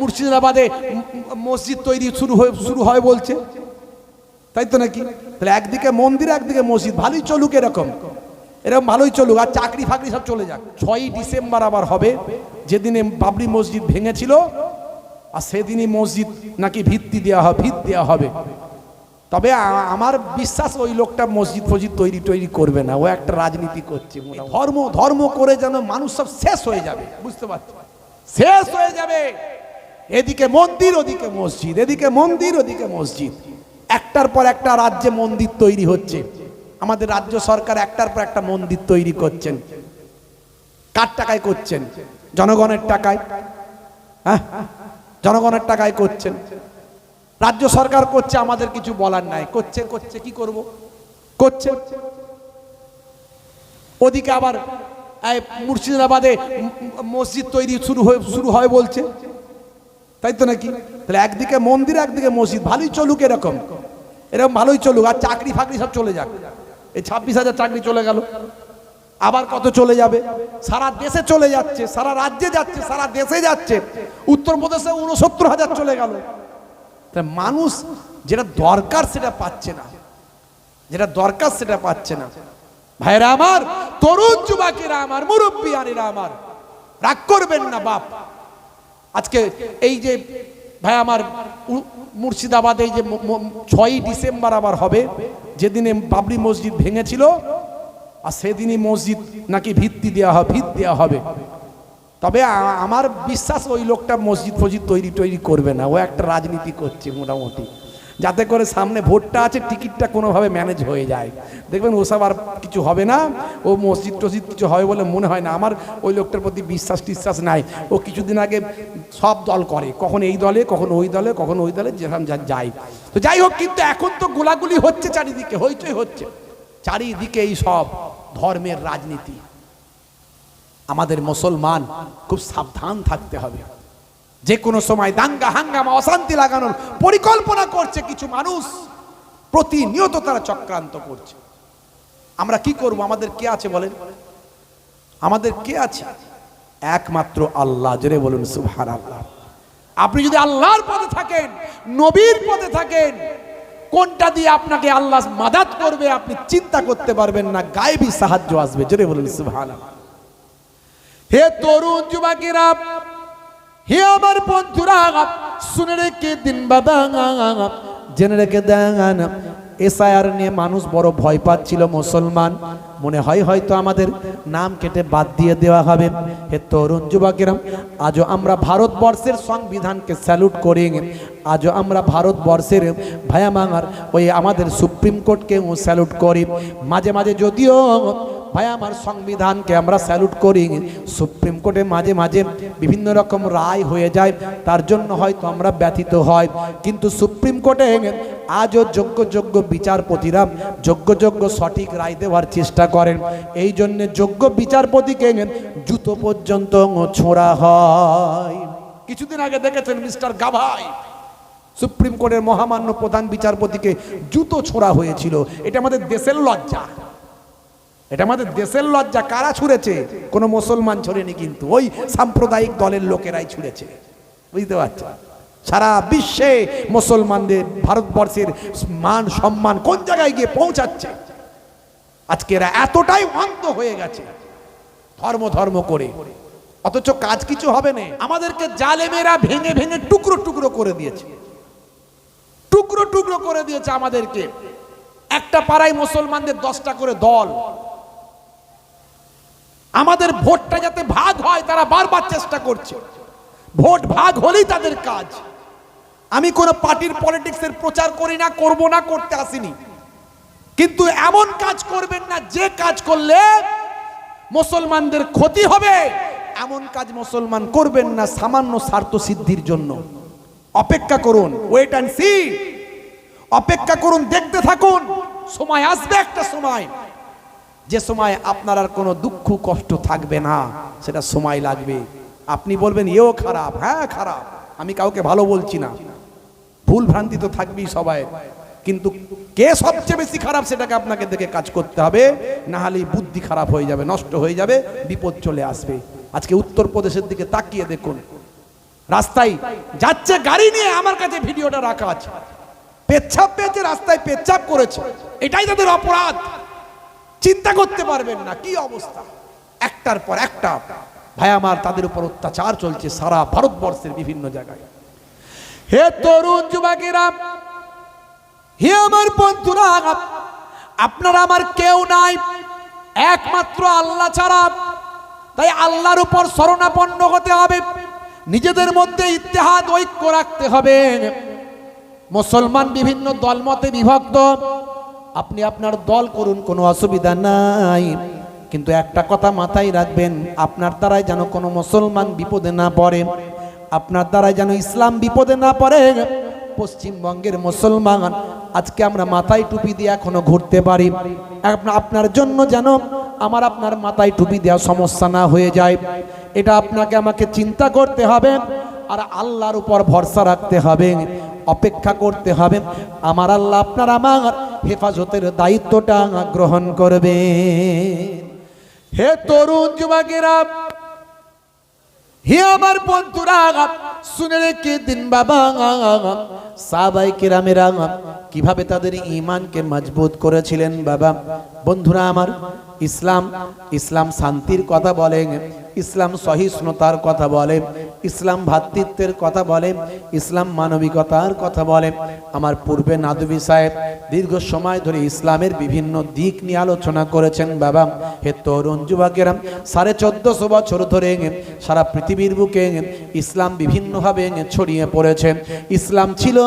মুর্শিদাবাদে মসজিদ তৈরি শুরু হয় বলছে, তাই তো নাকি? তাহলে একদিকে মন্দির একদিকে মসজিদ, ভালোই চলুক, এরকম ভালোই চলুক, আর চাকরি ফাকরি সব চলে যাক। 6ই ডিসেম্বর আবার হবে, যেদিনে বাবরি মসজিদ ভেঙেছিল, আর সেদিনই মসজিদ নাকি ভিত দেওয়া হবে। তবে আমার বিশ্বাস ওই লোকটা মসজিদ ফসজিদ তৈরি করবে না, ও একটা রাজনীতি করছে। ধর্ম করে যেন মানুষ সব শেষ হয়ে যাবে, বুঝতে পারছো? শেষ হয়ে যাবে। এদিকে মন্দির ওদিকে মসজিদ, এদিকে মন্দির ওদিকে মসজিদ, একটার পর একটা রাজ্যে মন্দির তৈরি হচ্ছে। আমাদের রাজ্য সরকার একটার পর একটা মন্দির তৈরি করছেন। কার টাকায় করছেন? জনগণের টাকায়। হ্যাঁ, জনগণের টাকায় করছেন। রাজ্য সরকার করছে, আমাদের কিছু বলার নাই, করছে কি করব, করছে। ওদিকে আবার মুর্শিদাবাদে মসজিদ তৈরি শুরু হয় বলছে, তাই তো নাকি? তাহলে একদিকে মন্দির একদিকে মসজিদ, ভালোই চলুক, এরকম ভালোই চলুক, আর চাকরি ফাকরি সব চলে যাক। এই 26,000 চাকরি চলে গেল, আবার কত চলে যাবে? সারা দেশে চলে যাচ্ছে, সারা রাজ্যে যাচ্ছে, সারা দেশে যাচ্ছে। উত্তরপ্রদেশে 69,000 চলে গেল। মানুষ যেটা দরকার সেটা পাচ্ছে না, যেটা দরকার সেটা পাচ্ছে না। ভাইরা আমার, তরুণ যুবকেরা আমার, মুরব্বিয়ানেরা আমার, রাগ করবেন না বাপ। আজকে এই যে ভাই আমার মুর্শিদাবাদে এই যে 6ই ডিসেম্বর আবার হবে, যেদিনে বাবরি মসজিদ ভেঙেছিল, আর সেদিনই মসজিদ নাকি ভিত দেওয়া হবে। তবে আমার বিশ্বাস ওই লোকটা মসজিদ ফসজিদ তৈরি করবে না, ও একটা রাজনীতি করছে মোটামুটি, যাতে করে সামনে ভোটটা আছে, টিকিটটা কোনোভাবে ম্যানেজ হয়ে যায়। দেখবেন ওসব আর কিছু হবে না, ও মসজিদ টসজিদ কিছু হবে বলে মনে হয় না। আমার ওই লোকটার প্রতি বিশ্বাস নাই। ও কিছুদিন আগে সব দল করে, কখন এই দলে, কখন ওই দলে, কখন ওই দলে, যেরকম যায়। তো যাই হোক, কিন্তু এখন তো গোলাগুলি হচ্ছে চারিদিকে, হইচই হচ্ছে চারিদিকে, এই সব ধর্মের রাজনীতি। আমাদের মুসলমান খুব সাবধান থাকতে হবে। যে কোনো সময় দাঙ্গা হাঙ্গামা অশান্তি লাগানোর পরিকল্পনা করছে কিছু মানুষ, প্রতিনিয়ত তারা চক্রান্ত করছে। আমরা কি করব? আমাদের কে আছে বলেন? আমাদের কে আছে? একমাত্র আল্লাহ। জোরে বলুন সুবহানাল্লাহ। আপনি যদি আল্লাহর পথে থাকেন, নবীর পথে থাকেন, কোনটা দিয়ে আপনাকে আল্লাহ মাদাত করবে আপনি চিন্তা করতে পারবেন না, গায়েবী সাহায্য আসবে। জোরে বলুন সুবহানাল্লাহ। হে তরুণ যুবকেরা, হে আমার বন্ধুরা, শুনে রেখে দিন বাবা, জেনে রেখে দেন, এসআইআর নিয়ে মানুষ বড় ভয় পাচ্ছিল মুসলমান, মনে হয় হয়তো আমাদের নাম কেটে বাদ দিয়ে দেওয়া হবে। হে তরুণ যুবকেরা, আজও আমরা ভারতবর্ষের সংবিধানকে স্যালুট করি, আজও আমরা ভারতবর্ষের ভায়া মাঙার ওই আমাদের সুপ্রিম কোর্টকে স্যালুট করি। মাঝে মাঝে যদিও ভাই আমার সংবিধানকে আমরা স্যালুট করি, সুপ্রিম কোর্টে মাঝে মাঝে বিভিন্ন রকম রায় হয়ে যায়, তার জন্য হয়তো আমরা ব্যথিত হয়। কিন্তু সুপ্রিম কোর্টে আজও যোগ্য বিচারপতিরা যোগ্য সঠিক রায় দেওয়ার চেষ্টা করেন। এই জন্য যোগ্য বিচারপতিকে জুতো পর্যন্ত ছোঁড়া হয়। কিছুদিন আগে দেখেছেন মিস্টার গাভাই, সুপ্রিম কোর্টের মহামান্য প্রধান বিচারপতিকে জুতো ছোঁড়া হয়েছিল। এটা আমাদের দেশের লজ্জা, এটা আমাদের দেশের লজ্জা। কারা ছুঁড়েছে? কোনো মুসলমান ছড়েনি, কিন্তু ওই সাম্প্রদায়িক দলের লোকেরাই ছুঁড়েছে। বুঝতে পারছেন? সারা বিশ্বে মুসলমানদের, ভারতবর্ষের মান সম্মান কোন জায়গায় গিয়ে পৌঁছাচ্ছে। আজকে এরা এতটাই অন্ধ হয়ে গেছে ধর্ম করে, অথচ কাজ কিছু হবে না। আমাদেরকে জালেমেরা ভেঙে টুকরো করে দিয়েছে, টুকরো করে দিয়েছে আমাদেরকে। একটা পাড়ায় মুসলমানদের 10টা করে দল। আমাদের ভোটটা যাতে ভাগ হয় তারা বারবার চেষ্টা করছে। ভোট ভাগ হলেই তাদের কাজ। আমি কোন পার্টির পলিটিক্সের প্রচার করি না, করব না, করতে আসিনি, কিন্তু এমন কাজ করবেন না যে কাজ করলে মুসলমানদের ক্ষতি হবে, এমন কাজ মুসলমান করবেন না সামান্য স্বার্থ সিদ্ধির জন্য। অপেক্ষা করুন, ওয়েট অ্যান্ড সি। অপেক্ষা করুন, দেখতে থাকুন। সময় আসবে, একটা সময়, যে সময় আপনার আর কোনো দুঃখ কষ্ট থাকবে না, সেটা সময় লাগবে। আপনি বলবেন এও খারাপ, হ্যাঁ খারাপ, আমি কাউকে ভালো বলছি না, ভুল ভ্রান্তি তো থাকবেই সবাই, কিন্তু কে সবচেয়ে বেশি খারাপ সেটাকে আপনাকে দেখে কাজ করতে হবে, না হলে বুদ্ধি খারাপ হয়ে যাবে, নষ্ট হয়ে যাবে, বিপদ চলে আসবে। আজকে উত্তরপ্রদেশের দিকে তাকিয়ে দেখুন, রাস্তায় যাচ্ছে গাড়ি নিয়ে, আমার কাছে ভিডিওটা রাখা আছে, পেচ্ছাপ পেয়েছে, রাস্তায় পেচ্ছাপ করেছে, এটাই তাদের অপরাধ। চিন্তা করতে পারবেন না কি অবস্থা, একটার পর একটা ভাই আমার তাদের উপর অত্যাচার চলছে সারা ভারতবর্ষের বিভিন্ন জায়গায়। হে তরুণ যুবকেরা, হে আমার বন্ধুরা, আপনারা আমার কেউ নাই, একমাত্র আল্লাহ ছাড়া। তাই আল্লাহর উপর শরণাপন্ন হতে হবে, নিজেদের মধ্যে ইত্তেহাদ ঐক্য রাখতে হবে। মুসলমান বিভিন্ন দলমতে বিভক্ত, আপনি আপনার দল করুন, কোনো অসুবিধা নাই, কিন্তু একটা কথা মাথায় রাখবেন, আপনার দ্বারাই যেন কোনো মুসলমান বিপদে না পড়ে, আপনার দ্বারাই যেন ইসলাম বিপদে না পড়ে। পশ্চিমবঙ্গের মুসলমান আজকে আমরা মাথায় টুপি দিয়ে এখনো ঘুরতে পারি, আপনার জন্য যেন আমার আপনার মাথায় টুপি দেওয়া সমস্যা না হয়ে যায়, এটা আপনাকে আমাকে চিন্তা করতে হবে। আর আল্লাহর উপর ভরসা রাখতে হবে, অপেক্ষা করতে হবে, আমার আল্লাহ আপনার আমার হেফাজতের দায়িত্বটা গ্রহণ করবে। হে তরুণ যুবকেরা, হে আমার বন্ধুরা, শুনে রেখে দিন বাবা, সাহাবায়ে কেরামেরা কিভাবে তাদের ঈমানকে মজবুত করেছিলেন বাবা। বন্ধুরা আমার, ইসলাম শান্তির কথা বলে, ইসলাম সহিষ্ণুতার কথা বলে, ইসলাম ভ্রাতৃত্বের কথা বলে, ইসলাম মানবিকতার কথা বলে। আমার পূর্বে নাদবী সাহেব দীর্ঘ সময় ধরে ইসলামের বিভিন্ন দিক নিয়ে আলোচনা করেছেন বাবা। হে তরুণ যুবকেরা, 1450 বছর ধরে সারা পৃথিবীর বুকে ইসলাম বিভিন্নভাবে ছড়িয়ে পড়েছে। ইসলাম ছিল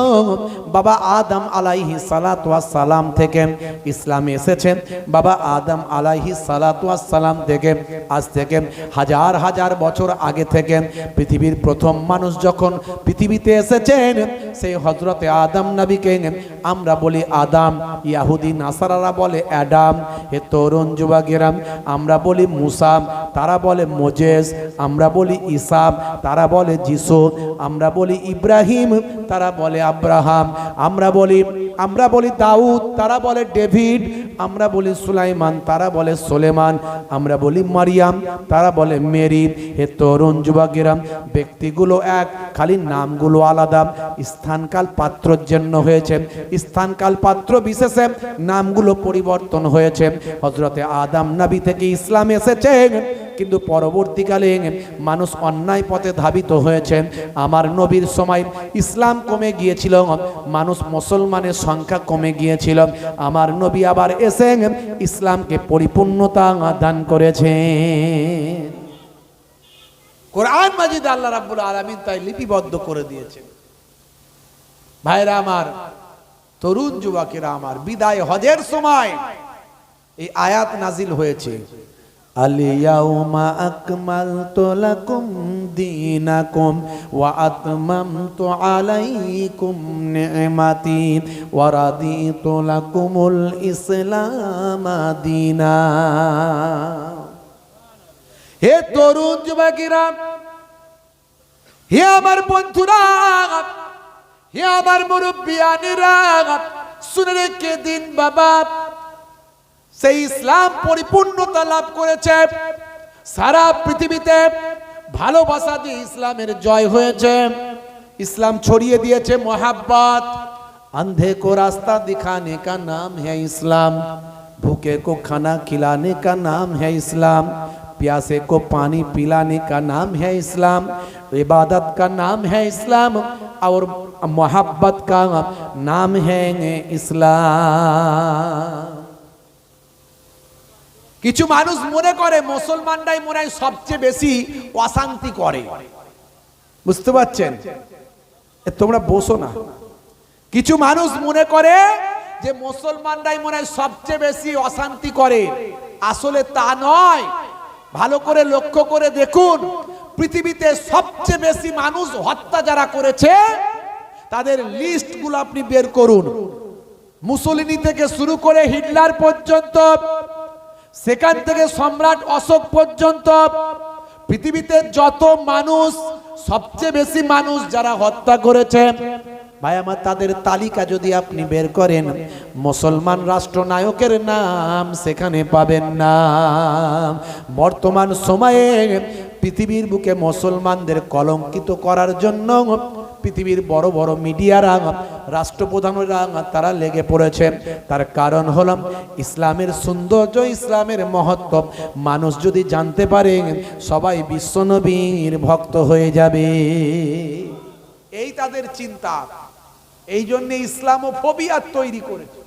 বাবা আদম আলাইহিস সালাতু ওয়াস সালাম থেকে, ইসলাম এসেছে বাবা আদম আলাইহিস সালাতু ওয়াস সালাম থেকে। আজ থেকে হাজার হাজার বছর আগে থেকে পৃথিবীর প্রথম মানুষ যখন পৃথিবীতে এসেছেন, সেই হযরতে আদম নবীকে আমরা বলি আদম, ইহুদি নাসারারা বলে অ্যাডাম। হে তরুণ যুবকেরা, আমরা বলি মুসা, তারা বলে মোজেস, আমরা বলি ঈসা, তারা বলে যিশু, আমরা বলি ইব্রাহিম, তারা বলে আব্রাহাম, আমরা বলি দাউদ, তারা বলে ডেভিড, আমরা বলি সুলাইমান, তারা বলে সুলেমান, আমরা বলি মারিয়াম, তারা বলে মেরি। হে তরুণ যুবকেরা, ব্যক্তিগুলো এক, খালি নামগুলো আলাদা, স্থানকাল পাত্রের জন্য হয়েছে, স্থানকাল পাত্র বিশেষে নামগুলো পরিবর্তন হয়েছে। হযরতে আদম নবী থেকে ইসলাম এসেছে, কিন্তু পরবর্তীকালে মানুষ অন্যায় পথে ধাবিত হয়েছে। আমার নবীর সময় ইসলাম কমে গিয়েছিল, মানুষ মুসলমানের সংখ্যা কমে গিয়েছিল। আমার নবী আবার এসে ইসলামকে পরিপূর্ণতা দান করেছে। কোরআন মাজিদ আল্লাহ রাব্বুল আলামিন তাই লিপিবদ্ধ করে দিয়েছে। ভাইরা আমার, তরুণ যুবকেরা আমার, বিদায় হজের সময় এই আয়াত নাজিল হয়েছে, আল-ইয়াউমা আকমালতু লাকুম দীনাকুম ওয়া আতমামতু আলাইকুম নি'মাতি ওয়া রাদিতু লাকুমুল ইসলাম দীনা। হে তরুণ যুবকেরা, হে আমার বন্ধুরা, হে আমার মুরব্বিয়ানেরা, শুনে রেখে দিন বাবা, সেই ইসলাম পরিপূর্ণতা লাভ করেছে। সারা পৃথিবীতে ভালোবাসা দিয়ে ইসলামের জয় হয়েছে। ইসলাম ছড়িয়ে দিয়েছে मोहब्बत। अंधे को रास्ता दिखाने का नाम है इस्लाम, भूखे को खाना खिलाने का नाम है इस्लाम, प्यासे को पानी पिलाने का नाम है इस्लाम, इबादत का नाम है इस्लाम, और मोहब्बत का नाम है इस्लाम। কিছু মানুষ মনে করে মুসলমানরাই মনে হয় সবচেয়ে বেশি অশান্তি করে, বুঝতে পারছেন? তোমরা বসো না। কিছু মানুষ মনে করে যে মুসলমানরাই মনে হয় সবচেয়ে বেশি অশান্তি করে, আসলে তা নয়। ভালো করে লক্ষ্য করে দেখুন, পৃথিবীতে সবচেয়ে বেশি মানুষ হত্যা যারা করেছে তাদের লিস্টগুলো আপনি বের করুন। মুসলিনি থেকে শুরু করে হিটলার পর্যন্ত, সেখান থেকে সম্রাট অশোক পর্যন্ত, পৃথিবীতে যত মানুষ, সবচেয়ে বেশি মানুষ যারা হত্যা করেছে ভাই আমার, তাদের তালিকা যদি আপনি বের করেন, মুসলমান রাষ্ট্রনায়কের নাম সেখানে পাবেন না। বর্তমান সময়ে পৃথিবীর বুকে মুসলমানদের কলঙ্কিত করার জন্য পৃথিবীর বড় বড় মিডিয়ারা, রাষ্ট্রপ্রধানরা তারা লেগে পড়েছে। তার কারণ হলো ইসলামের সৌন্দর্য, ইসলামের মহত্ব মানুষ যদি জানতে পারে সবাই বিশ্বনবীর ভক্ত হয়ে যাবে, এই তাদের চিন্তা। এই জন্য ইসলামোফোবিয়া তৈরি করেছে।